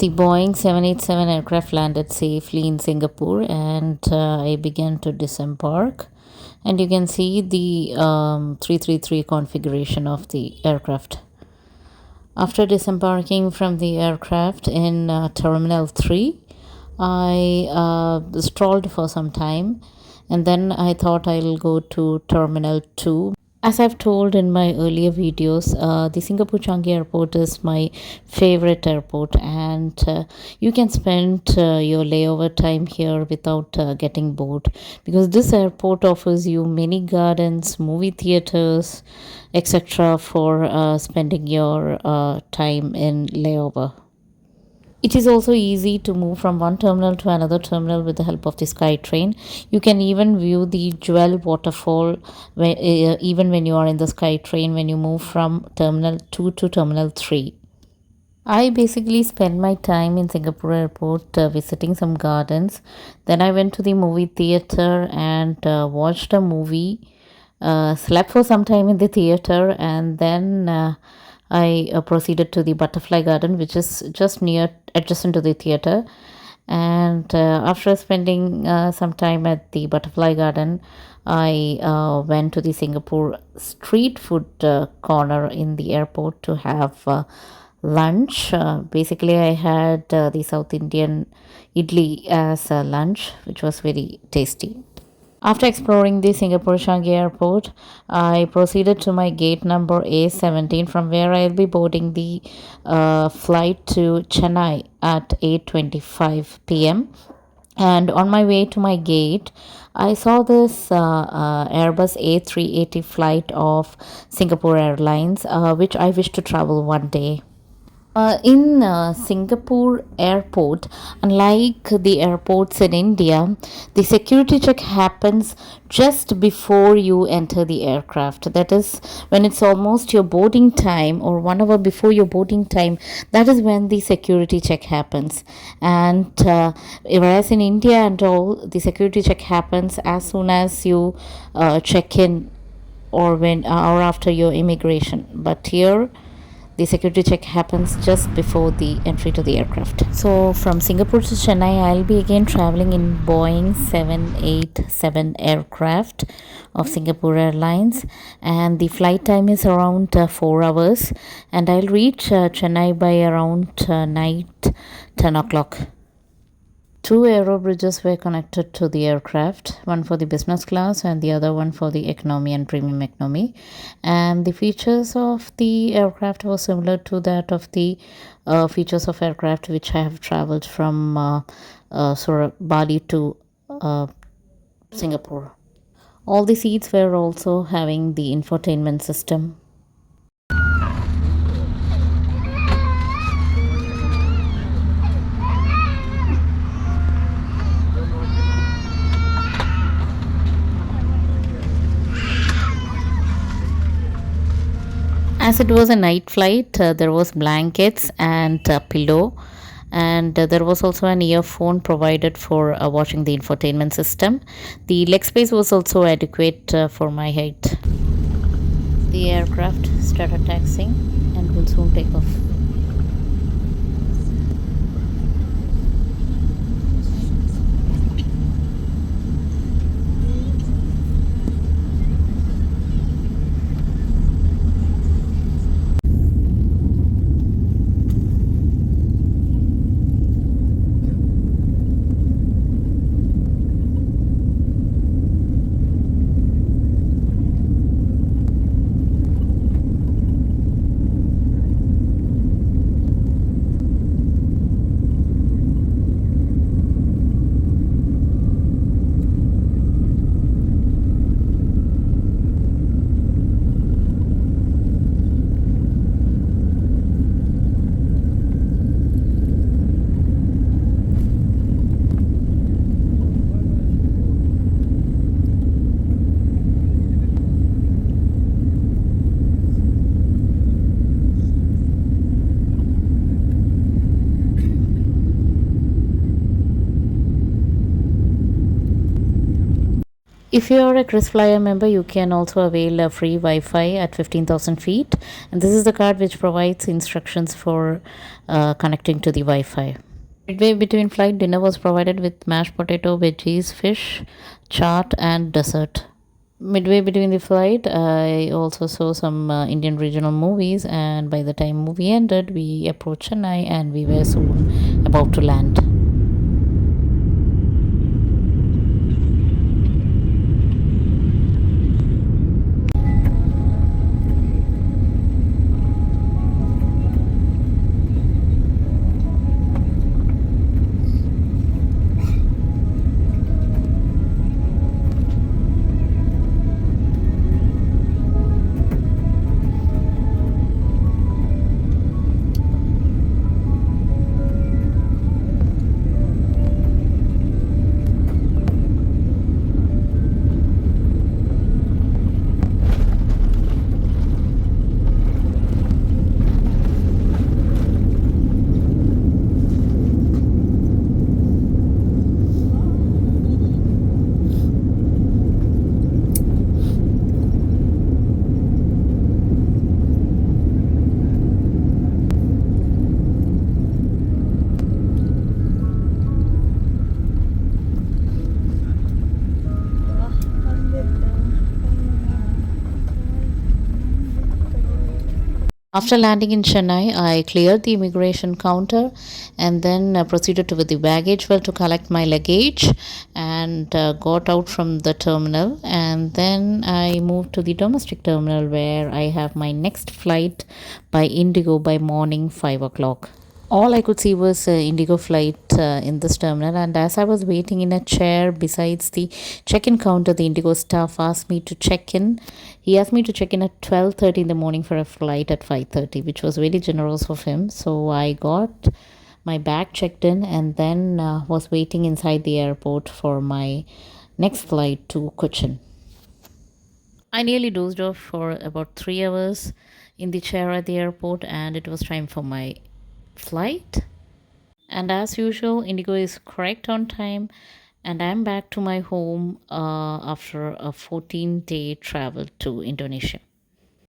The Boeing 787 aircraft landed safely in Singapore, and I began to disembark. And you can see the 333 configuration of the aircraft. After disembarking from the aircraft in Terminal 3, I strolled for some time, and then I thought I'll go to Terminal 2. As I've told in my earlier videos, the Singapore Changi Airport is my favorite airport, and you can spend your layover time here without getting bored, because this airport offers you many gardens, movie theaters, etc. for spending your time in layover. It is also easy to move from one terminal to another terminal with the help of the SkyTrain. You can even view the Jewel waterfall even when you are in the SkyTrain when you move from Terminal 2 to Terminal 3. I basically spent my time in Singapore airport visiting some gardens. Then I went to the movie theater and watched a movie, slept for some time in the theater, and then I proceeded to the butterfly garden, which is just near adjacent to the theater. And after spending some time at the butterfly garden, I went to the Singapore street food corner in the airport to have lunch. Basically, I had the South Indian idli as lunch, which was very tasty. After exploring the Singapore Changi Airport, I proceeded to my gate number A17, from where I'll be boarding the flight to Chennai at 8:25 p.m. And on my way to my gate, I saw this Airbus A380 flight of Singapore Airlines, which I wish to travel one day. In Singapore airport, unlike the airports in India, the security check happens just before you enter the aircraft. That is, when it's almost your boarding time or 1 hour before your boarding time, that is when the security check happens. And whereas in India and all, the security check happens as soon as you check in, or when or after your immigration. But here the security check happens just before the entry to the aircraft. So from Singapore to Chennai, I'll be again traveling in Boeing 787 aircraft of Singapore Airlines, and the flight time is around 4 hours, and I'll reach Chennai by around night 10 o'clock. Two aero bridges were connected to the aircraft, one for the business class and the other one for the economy and premium economy. And the features of the aircraft were similar to that of the features of aircraft which I have traveled from Bali to Singapore. All the seats were also having the infotainment system. As it was a night flight, there was blankets and a pillow, and there was also an earphone provided for watching the infotainment system. The leg space was also adequate for my height. The aircraft started taxiing and will soon take off. If you are a KrisFlyer member, you can also avail a free Wi-Fi at 15,000 feet, and this is the card which provides instructions for connecting to the Wi-Fi. Midway between flight, dinner was provided with mashed potato, veggies, fish, chaat, and dessert. Midway between the flight, I also saw some Indian regional movies, and by the time movie ended, we approached Chennai and we were soon about to land. After landing in Chennai, I cleared the immigration counter and then proceeded to the baggage well to collect my luggage and got out from the terminal. And then I moved to the domestic terminal where I have my next flight by Indigo by morning 5 o'clock. All I could see was Indigo flight in this terminal, and as I was waiting in a chair besides the check-in counter, the Indigo staff asked me to check in. He asked me to check in at 12:30 in the morning for a flight at 5:30, which was very generous of him. So I got my bag checked in and then was waiting inside the airport for my next flight to Cochin. I nearly dozed off for about 3 hours in the chair at the airport, and it was time for my flight. And as usual, Indigo is correct on time, and I'm back to my home after a 14-day travel to Indonesia.